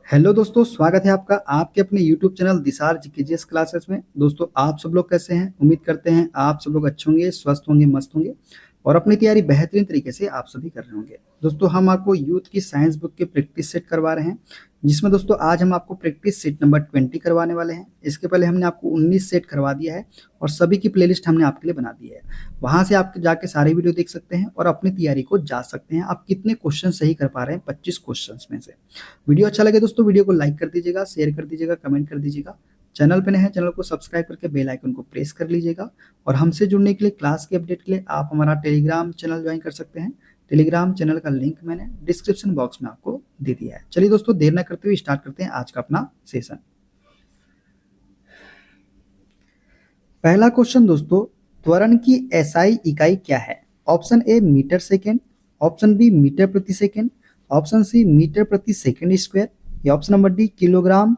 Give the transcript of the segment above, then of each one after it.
Hello दोस्तों, स्वागत है आपका आपके अपने यूट्यूब चैनल दिसार जीकेजीएस क्लासेस में। दोस्तों, आप सब लोग कैसे हैं? उम्मीद करते हैं आप सब लोग अच्छे होंगे, स्वस्थ होंगे, मस्त होंगे और अपनी तैयारी बेहतरीन तरीके से आप सभी कर रहे होंगे। दोस्तों, हम आपको यूथ की साइंस बुक के प्रैक्टिस सेट करवा रहे हैं, जिसमें दोस्तों आज हम आपको प्रैक्टिस सेट नंबर 20 करवाने वाले हैं। इसके पहले हमने आपको 19 सेट करवा दिया है और सभी की प्लेलिस्ट हमने आपके लिए बना दी है। वहां से आप जाके सारे वीडियो देख सकते हैं और अपनी तैयारी को जांच सकते हैं आप कितने क्वेश्चन सही कर पा रहे हैं 25 क्वेश्चंस में से। वीडियो अच्छा लगे दोस्तों, वीडियो को लाइक कर दीजिएगा, शेयर कर दीजिएगा, कमेंट कर दीजिएगा। चैनल पे नए हैं, चैनल को सब्सक्राइब करके बेल आइकन को प्रेस कर लीजिएगा। और हमसे जुड़ने के लिए, क्लास के अपडेट के लिए आप हमारा टेलीग्राम चैनल ज्वाइन कर सकते हैं। टेलीग्राम चैनल का लिंक मैंने डिस्क्रिप्शन बॉक्स में आपको दे दिया है। चलिए दोस्तों, देर न करते हुए स्टार्ट करते हैं आज का अपना सेशन। पहला क्वेश्चन दोस्तों, त्वरण की एसआई इकाई क्या है? Option A metre second, option B metre प्रति सेकेंड, ऑप्शन सी मीटर प्रति सेकेंड स्क्वायर या option number D kilogram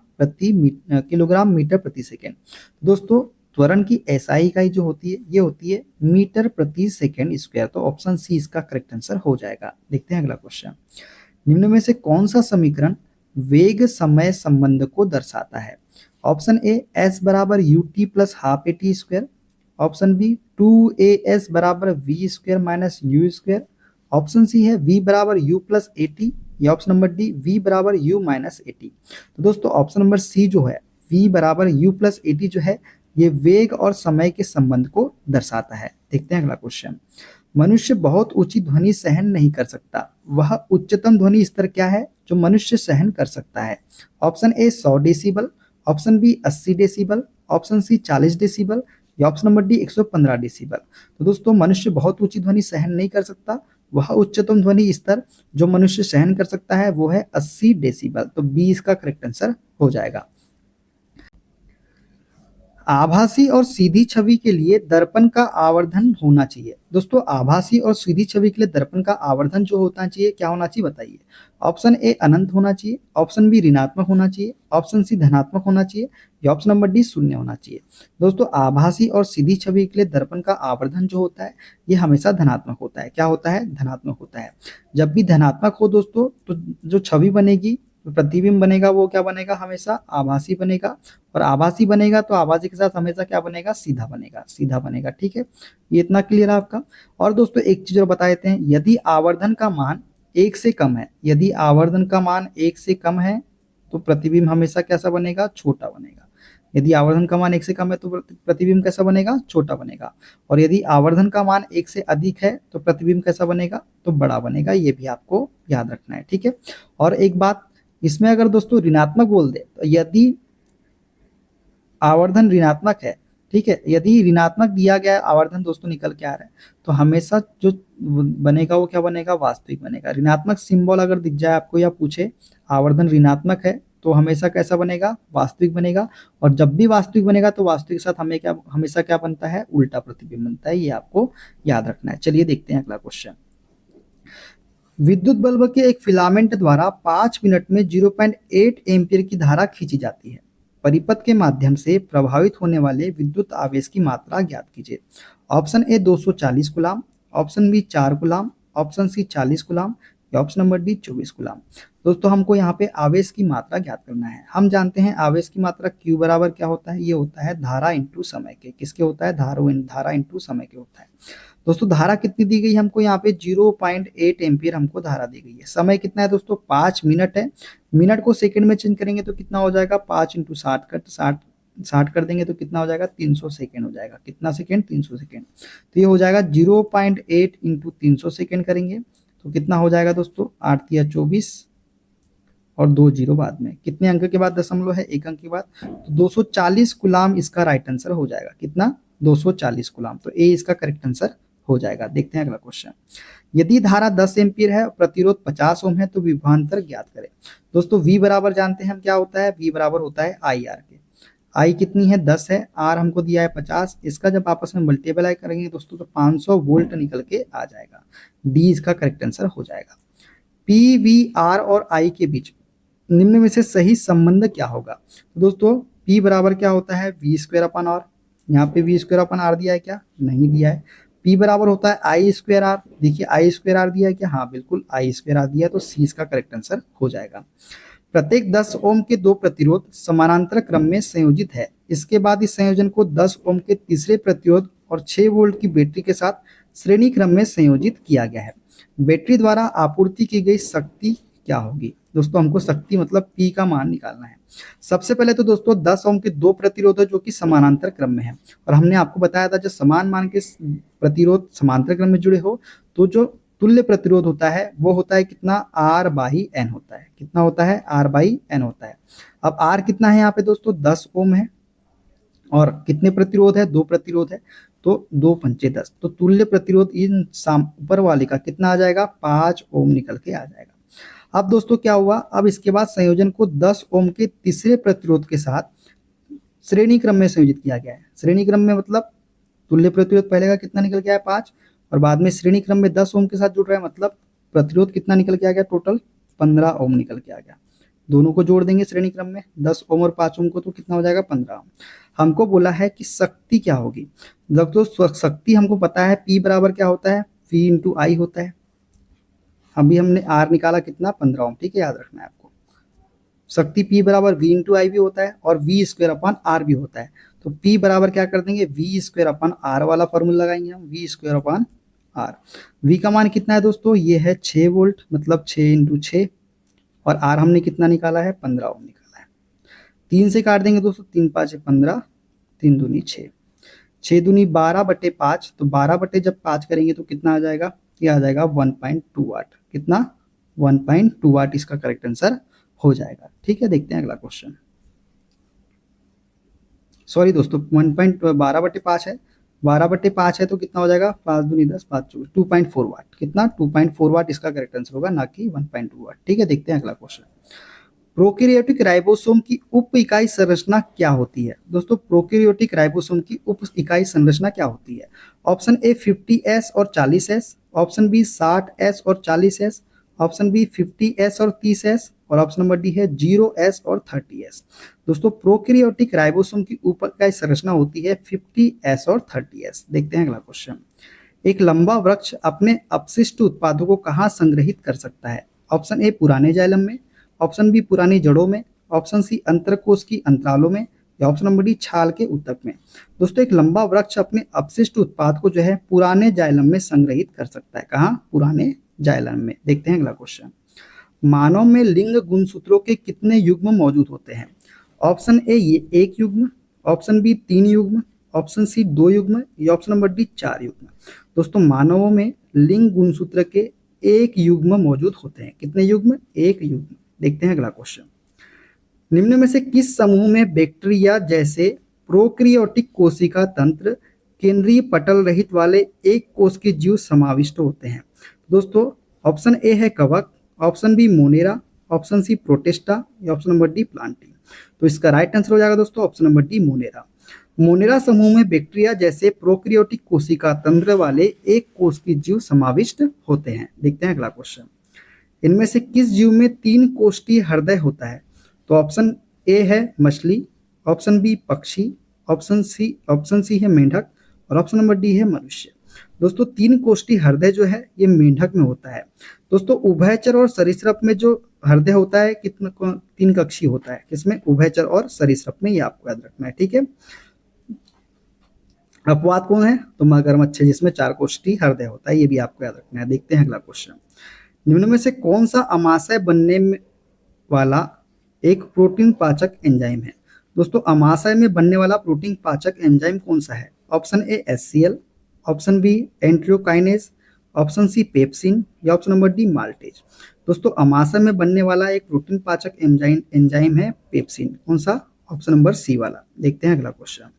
metre प्रति सेकेंड। दोस्तों, त्वरण की एसआई इकाई जो होती है ये होती है मीटर प्रति सेकेंड स्क्वायर। तो ऑप्शन सी इसका करेक्ट आंसर हो जाएगा। देखते हैं अगला क्वेश्चन। निम्न में से कौन सा समीकरण वेग समय संबंध को दर्शाता है? ऑप्शन ए एस बराबर U T plus half A T square, option B 2as बराबर V square minus U square, option C है v बराबर u प्लस ए टी या ऑप्शन नंबर डी v बराबर u माइनस ए टी। तो दोस्तों, option number C जो है v बराबर u प्लस ए टी जो है ये वेग और समय के संबंध को दर्शाता है। देखते हैं अगला क्वेश्चन। मनुष्य बहुत ऊंची ध्वनि सहन नहीं कर सकता, वह उच्चतम ध्वनि स्तर क्या है जो मनुष्य सहन कर सकता है? Option A 100 decibel, option B 80 decibel, option C 40 decibel या ऑप्शन नंबर डी 115 डेसिबल। तो दोस्तों, मनुष्य बहुत ऊंची ध्वनि सहन नहीं कर सकता, वह उच्चतम ध्वनि स्तर जो मनुष्य सहन कर सकता है वो है 80 डेसिबल। तो बी इसका करेक्ट आंसर हो जाएगा। आभासी और सीधी छवि के लिए दर्पण का आवर्धन होना चाहिए। दोस्तों, आभासी और सीधी छवि के लिए दर्पण का आवर्धन जो होना चाहिए क्या होना चाहिए बताइए? ऑप्शन ए अनंत होना चाहिए, ऑप्शन बी ऋणात्मक होना चाहिए, ऑप्शन सी धनात्मक होना चाहिए या ऑप्शन नंबर डी शून्य होना चाहिए। दोस्तों, आभासी और सीधी छवि के लिए दर्पण का आवर्धन जो होता है ये हमेशा धनात्मक होता है। क्या होता है? धनात्मक होता है। जब भी धनात्मक हो दोस्तों तो जो छवि बनेगी, प्रतिबिंब बनेगा, वो क्या बनेगा? हमेशा आभासी बनेगा। और आभासी बनेगा तो आभासी के साथ हमेशा क्या बनेगा? सीधा बनेगा, सीधा बनेगा। ठीक है, ये इतना क्लियर है आपका। और दोस्तों, एक चीज और बता देते हैं, यदि आवर्धन का मान 1 से कम है, यदि आवर्धन का मान 1 से कम है तो प्रतिबिंब हमेशा कैसा बनेगा? छोटा बनेगा। यदि आवर्धन का मान 1 से कम है तो प्रतिबिंब कैसा बनेगा? छोटा बनेगा। और यदि आवर्धन का मान 1 से अधिक है तो प्रतिबिंब कैसा बनेगा? तो बड़ा बनेगा। ये भी आपको याद रखना है। ठीक है, और एक बात इसमें अगर दोस्तों ऋणात्मक बोल दे तो यदि आवर्धन ऋणात्मक है, ठीक है, यदि ऋणात्मक दिया गया आवर्धन दोस्तों निकल के आ रहा है तो हमेशा जो बनेगा वो क्या बनेगा? वास्तविक बनेगा। ऋणात्मक सिंबल अगर दिख जाए आपको या पूछे आवर्धन ऋणात्मक है तो हमेशा कैसा बनेगा? वास्तविक बनेगा। और जब भी वास्तविक बनेगा तो वास्तविक के साथ हमें क्या हमेशा क्या बनता है? उल्टा प्रतिबिंब बनता है। ये आपको याद रखना है। चलिए देखते हैं अगला क्वेश्चन। विद्युत बल्ब के एक फिलामेंट द्वारा 5 मिनट में 0.8 एम्पीयर की धारा खींची जाती है। परिपथ के माध्यम से प्रभावित होने वाले विद्युत आवेश की मात्रा ज्ञात कीजिए। ऑप्शन ए 240 गुलाम, ऑप्शन बी 4 गुलाम, ऑप्शन सी 40 गुलाम या ऑप्शन नंबर डी 24 गुलाम। दोस्तों, हमको यहाँ पे आवेश की मात्रा ज्ञात करना है। हम जानते हैं आवेश की मात्रा Q बराबर क्या होता है? ये होता है धारा इंटू समय के। किसके होता है? धारा इंटू समय के होता है। दोस्तों, धारा कितनी दी गई हमको? यहाँ पे 0.8 एम्पियर हमको धारा दी गई है। समय कितना है दोस्तों? 5 मिनट है। मिनट को सेकंड में चेंज करेंगे तो कितना हो जाएगा? 5 इंटू 60 कर 60 कर देंगे तो कितना हो जाएगा? 300 सेकेंड हो जाएगा। कितना सेकेंड? 300 सेकेंड। तो ये हो जाएगा 0.8 इंटू 300 सेकेंड करेंगे तो कितना हो जाएगा दोस्तों? 8 या 24 और 2 जीरो बाद में। कितने अंक के बाद दशमलव है? 1 अंक के बाद। तो 240 गुलाम इसका राइट आंसर हो जाएगा। कितना? 240 गुलाम। तो ए इसका करेक्ट आंसर हो जाएगा। देखते हैं अगला क्वेश्चन। यदि धारा 10 एम्पीयर है और प्रतिरोध 50 ओम है तो विभवांतर ज्ञात करें। दोस्तों, V बराबर जानते हैं हम क्या होता है? V बराबर होता है आई आर के। आई कितनी है? 10 है, आर हमको दिया है 50। इसका जब आपस में मल्टीप्लाई करेंगे दोस्तों तो 500 वोल्ट निकल के आ जाएगा। डी इसका करेक्ट आंसर हो जाएगा। पी वी आर और आई के बीच निम्न में से सही संबंध क्या होगा? तो दोस्तों, P बराबर क्या होता है? V square upon R. यहाँ पे वी स्क्वायर अपन आर दिया है क्या? नहीं दिया है। P बराबर होता है आई स्क्वायर आर। देखिए आई स्क्वायर आर दिया है क्या? हाँ बिल्कुल, आई स्क्वायर आर दिया है। तो सी इसका करेक्ट आंसर हो जाएगा। प्रत्येक 10 ओम के दो प्रतिरोध समानांतर क्रम में संयोजित है। इसके बाद इस संयोजन को 10 ओम के तीसरे प्रतिरोध और 6 वोल्ट की बैटरी के साथ श्रेणी क्रम में संयोजित किया गया है। बैटरी द्वारा आपूर्ति की गई शक्ति क्या होगी? दोस्तों हमको शक्ति मतलब पी का मान निकालना है। सबसे पहले तो दोस्तों 10 ओम के दो प्रतिरोध है जो कि समानांतर क्रम में है, और हमने आपको बताया था जब समान मान के प्रतिरोध समांतर क्रम में जुड़े हो तो जो तुल्य प्रतिरोध होता है वो होता है कितना, आर बाई एन होता है। कितना होता है? आर बाई एन होता है। अब आर कितना है यहाँ पे दोस्तों? 10 ओम है, और कितने प्रतिरोध है? दो प्रतिरोध है, तो 2 पंचे 10, तो तुल्य प्रतिरोध इन ऊपर वाले का कितना आ जाएगा? 5 ओम निकल के आ जाएगा। अब दोस्तों क्या हुआ, अब इसके बाद संयोजन को 10 ओम के तीसरे प्रतिरोध के साथ श्रेणी क्रम में संयोजित किया गया है। श्रेणी क्रम में मतलब तुल्य प्रतिरोध पहले का कितना निकल के आया? 5, और बाद में श्रेणी क्रम में 10 ओम के साथ जुड़ रहा है, मतलब प्रतिरोध कितना निकल के आ गया? टोटल 15 ओम निकल के आ गया। दोनों को जोड़ देंगे श्रेणी क्रम में, 10 ओम और 5 ओम को, तो कितना हो जाएगा? 15 ओम। हमको बोला है कि शक्ति क्या होगी। दोस्तों शक्ति हमको पता है P बराबर क्या होता है? V इंटू आई होता है। अभी हमने R निकाला कितना? 15 ओम। ठीक है, याद रखना है आपको। शक्ति P बराबर V इंटू आई भी होता है और V स्क्वायर अपन R भी होता है। तो P बराबर क्या कर देंगे? V स्क्वायर अपन R वाला फॉर्मूला लगाएंगे हम, V square upon R। V का मान कितना है दोस्तों? ये है 6 वोल्ट, मतलब 6 इंटू 6, और R हमने कितना निकाला है? 15 ओम निकाला है। 3 से काट देंगे दोस्तों, 3 5 15, 3 दूनी 6, 6 दूनी 12/5, तो 12 बटे जब 5 करेंगे तो कितना आ जाएगा? ये आ जाएगा 1.2 वाट। कितना? 1.2 वाट इसका करेक्ट आंसर हो जाएगा। ठीक है, देखते हैं अगला क्वेश्चन। सॉरी दोस्तों, 1.12/5 है, 12/5 है तो कितना हो जाएगा? 5 दूनी 10, 5 24, 2.4 वाट। कितना? 2.4 वाट इसका करेक्ट आंसर होगा, ना कि 1.2 वाट। ठीक है, देखते हैं अगला क्वेश्चन। प्रोकैरियोटिक राइबोसोम की उप इकाई संरचना क्या होती है? दोस्तों प्रोकैरियोटिक राइबोसोम की उप इकाई संरचना क्या होती है? ऑप्शन ए 50S और 40S, ऑप्शन बी 60S और 40S, ऑप्शन बी 50S और 30S, और ऑप्शन नंबर डी है 0S और 30S। दोस्तों प्रोकैरियोटिक राइबोसोम की उप इकाई संरचना होती है 50S और 30S। देखते हैं अगला क्वेश्चन। एक लंबा वृक्ष अपने अपशिष्ट उत्पादों को कहाँ संग्रहित कर सकता है? ऑप्शन ए पुराने जाइलम में, ऑप्शन बी पुरानी जड़ों में, ऑप्शन सी अंतरकोश की अंतरालों में, या ऑप्शन नंबर डी छाल के ऊतक में। दोस्तों एक लंबा वृक्ष अपने अपशिष्ट उत्पाद को जो है पुराने जाइलम में संग्रहित कर सकता है। कहाँ? पुराने जाइलम में। देखते हैं अगला क्वेश्चन। मानव में लिंग गुणसूत्रों के कितने युग्म मौजूद होते हैं? ऑप्शन ए ये 1 युग्म, ऑप्शन बी 3 युग्म, ऑप्शन सी 2 युग्म, या ऑप्शन नंबर डी 4 युग्म। दोस्तों मानवों में लिंग गुणसूत्र के 1 युग्म मौजूद होते हैं। कितने युग्म? 1 युग्म। देखते हैं अगला क्वेश्चन। निम्न में से किस समूह में बैक्टीरिया जैसे प्रोकैरियोटिक कोशिका तंत्र केंद्रीय पटल रहित वाले एक कोश के जीव समाविष्ट होते हैं? दोस्तों ऑप्शन ए है कवक, option B monera, option C protista, या ऑप्शन नंबर डी प्लांटी। तो इसका राइट आंसर हो जाएगा दोस्तों option number D monera. Monera समूह में बैक्टीरिया जैसे प्रोकैरियोटिक कोशिका तंत्र वाले एक कोश के जीव समाविष्ट होते हैं। देखते हैं अगला क्वेश्चन। इनमें से किस जीव में 3 कोष्ठीय हृदय होता है? तो ऑप्शन ए है मछली, ऑप्शन बी पक्षी, ऑप्शन सी है मेंढक, और ऑप्शन नंबर डी है मनुष्य। दोस्तों 3 कोष्ठीय हृदय जो है ये मेंढक में होता है। दोस्तों उभयचर और सरीसृप में जो हृदय होता है कितना 3 कक्षीय होता है। किसमें? उभयचर और सरीसृप में, ये आपको याद रखना है। ठीक है, अपवाद कौन है? तो मगरमच्छ जिसमें 4 कोष्ठीय हृदय होता है, ये भी आपको याद रखना है। देखते हैं अगला क्वेश्चन। निम्न में से कौन सा अमाशय बनने वाला एक प्रोटीन पाचक एंजाइम है? दोस्तों अमाशय में बनने वाला प्रोटीन पाचक एंजाइम कौन सा है? Option A HCl, option B enterokinase, option C pepsin, या ऑप्शन नंबर डी माल्टेज। दोस्तों अमाशय में बनने वाला एक प्रोटीन पाचक एंजाइम है पेप्सिन। कौन सा? ऑप्शन नंबर सी वाला। देखते हैं अगला क्वेश्चन।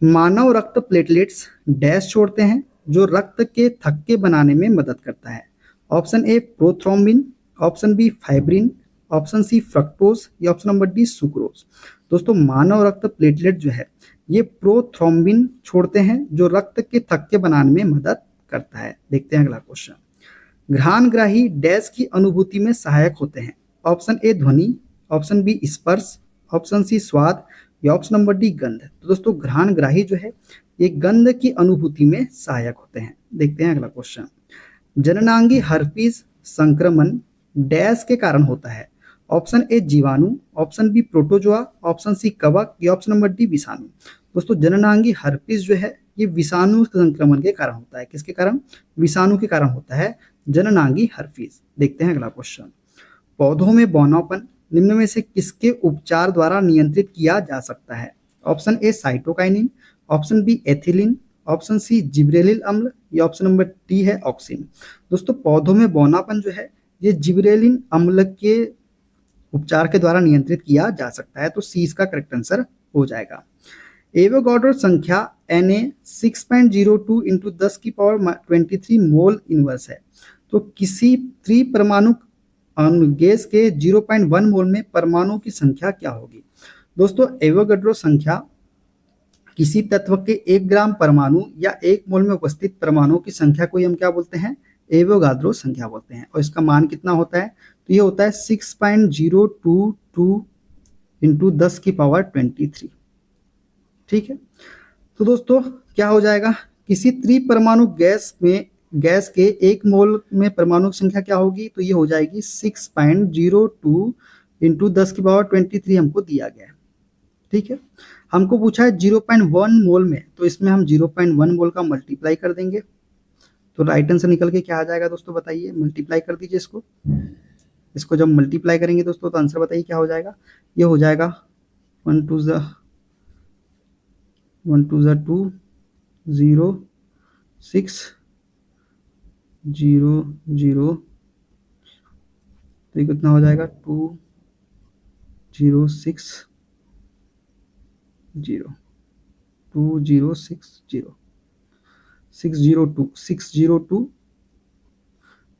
मानव रक्त प्लेटलेट्स डैश छोड़ते हैं जो रक्त के थक्के बनाने में मदद करता है? Option A prothrombin, option B fibrin, option C fructose, या ऑप्शन नंबर डी सुक्रोज। दोस्तों मानव रक्त प्लेटलेट जो है ये प्रोथ्रोम्बिन छोड़ते हैं जो रक्त के थक्के बनाने में मदद करता है। देखते हैं अगला क्वेश्चन। घ्राणग्राही डैश की अनुभूति में सहायक होते हैं? ऑप्शन ए ध्वनि, ऑप्शन बी स्पर्श, ऑप्शन सी स्वाद, या ऑप्शन नंबर डी गंध। तो दोस्तों घ्राणग्राही जो है ये गंध की अनुभूति में सहायक होते हैं। देखते हैं अगला क्वेश्चन। जननांगी हर्पीज संक्रमण डैश के कारण होता है? ऑप्शन ए जीवाणु, option B protozoa, option C कवक या ऑप्शन नंबर डी विषाणु। दोस्तों जननांगी हर्पिस जो है ये विषाणु संक्रमण के कारण होता है। किसके कारण? विषाणु के कारण होता है जननांगी हर्पिस। देखते हैं अगला क्वेश्चन। पौधों में बौनापन निम्न में से किसके उपचार द्वारा नियंत्रित किया जा सकता है? Option A cytokinin, option B ethylene, option C gibberellic अम्ल या ऑप्शन नंबर डी है ऑक्सिन। दोस्तों पौधों में बौनापन जो है ये जिब्रेलिन अम्ल के उपचार के द्वारा नियंत्रित किया जा सकता है, तो सी इसका करेक्ट आंसर हो जाएगा। एवोगाड्रो संख्या Na 6.02 इंटू 10 की पावर 23 मोल इनवर्स है, तो किसी त्रिपरमाणु गैस के 0.1 मोल में परमाणु की संख्या क्या होगी? दोस्तों एवोगाड्रो संख्या किसी तत्व के 1 ग्राम परमाणु या 1 मोल में उपस्थित परमाणु की संख्या को हम क्या बोलते हैं? एवोगाड्रो संख्या बोलते हैं। और इसका मान कितना होता है? तो ये होता है 6.022 इंटू 10 की पावर 23। ठीक है, तो दोस्तों क्या हो जाएगा? किसी त्रिपरमाणु गैस के 1 मोल में परमाणु की संख्या क्या होगी? तो ये हो जाएगी 6.02 इंटू 10 की पावर 23 हमको दिया गया है। ठीक है, हमको पूछा है 0.1 मोल में, तो इसमें हम 0.1 मोल का मल्टीप्लाई कर देंगे, तो राइट आंसर निकल के क्या आ जाएगा दोस्तों बताइए? मल्टीप्लाई कर दीजिए इसको जब मल्टीप्लाई करेंगे दोस्तों तो आंसर बताइए क्या हो जाएगा? ये हो जाएगा 1 2 ज़ा 2 0 6 0 0, तो ये कितना हो जाएगा? 2 0 6 0 2 0 6 0 602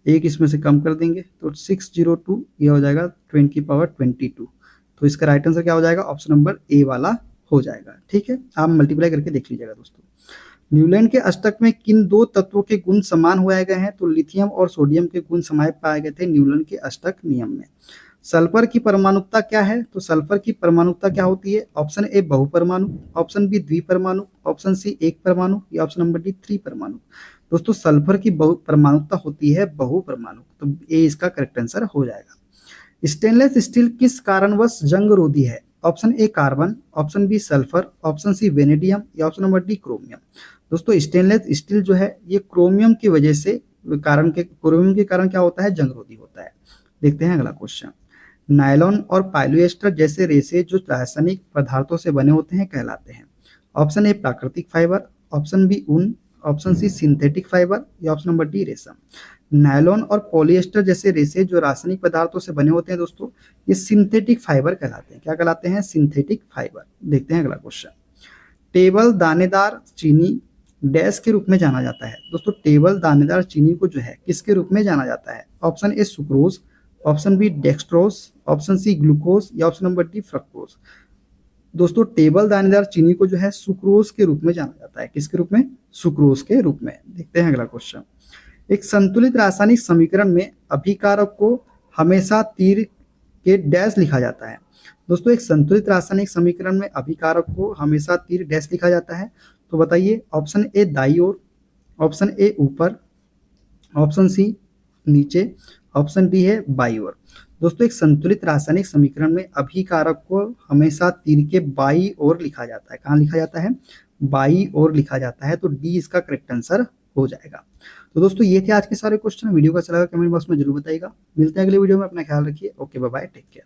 एक इसमें से कम कर देंगे तो 602, ये हो जाएगा 10 की पावर 22। तो इसका राइट आंसर क्या हो जाएगा? ऑप्शन नंबर ए वाला हो जाएगा। ठीक है, आप मल्टीप्लाई करके देख लीजिएगा दोस्तों। न्यूलैंड के अष्टक में किन 2 तत्वों के गुण समान हुए गए हैं? तो लिथियम और सोडियम के गुण समान पाए गए थे न्यूलैंड के अष्टक नियम में। सल्फर की परमाणुकता क्या है? तो सल्फर की परमाणुकता क्या होती है? ऑप्शन ए बहुपरमाणु, ऑप्शन बी द्विपरमाणु, ऑप्शन सी एक परमाणु या ऑप्शन नंबर डी त्रिपरमाणु। दोस्तों सल्फर की परमाणुकता होती है बहुपरमाणु, तो ए इसका करेक्ट आंसर हो जाएगा। स्टेनलेस स्टील किस कारणवश जंग रोधी है? Option A carbon, option B sulphur, option C vanadium या ऑप्शन नंबर डी क्रोमियम। दोस्तों स्टेनलेस स्टील जो है ये क्रोमियम की वजह से क्रोमियम के कारण क्या होता है? जंग रोधी होता है। देखते हैं अगला क्वेश्चन। नायलॉन और पॉलिएस्टर जैसे रेशे जो रासायनिक पदार्थों से बने होते हैं कहलाते हैं? ऑप्शन ए प्राकृतिक फाइबर, ऑप्शन बी ऊन, ऑप्शन सी सिंथेटिक फाइबर या ऑप्शन नंबर डी रेशम। नायलॉन और पॉलिएस्टर जैसे रेशे जो रासायनिक पदार्थों से बने होते हैं दोस्तों ये सिंथेटिक फाइबर कहलाते हैं। क्या कहलाते हैं? Synthetic fibre. देखते हैं अगला क्वेश्चन। टेबल दानेदार चीनी डैश के रूप में जाना जाता है? दोस्तों टेबल दानेदार चीनी को जो है किसके रूप में जाना जाता है? Option A sucrose, option B dextrose, option C glucose या ऑप्शन नंबर डी फ्रक्टोज। दोस्तों टेबल दानेदार चीनी को जो है सुक्रोज के रूप में जाना जाता है। किसके रूप में? सुक्रोज के रूप में। देखते हैं अगला क्वेश्चन। एक संतुलित रासायनिक समीकरण में अभिकारक को हमेशा तीर के डैश लिखा जाता है? दोस्तों एक संतुलित रासायनिक समीकरण में अभिकारक को हमेशा तीर डैश लिखा जाता है, तो बताइए। Option A Dai ore, option A ऊपर, ऑप्शन सी नीचे, ऑप्शन डी है बाई ओर। दोस्तों एक संतुलित रासायनिक समीकरण में अभिकारक को हमेशा तीर के बाई ओर लिखा जाता है। कहाँ लिखा जाता है? बाई ओर लिखा जाता है, तो डी इसका करेक्ट आंसर हो जाएगा। तो दोस्तों ये थे आज के सारे क्वेश्चन। वीडियो का अच्छा लगा कमेंट बॉक्स में जरूर बताइएगा। मिलते हैं अगले वीडियो में, अपना ख्याल रखिए। Okay bye bye, take care.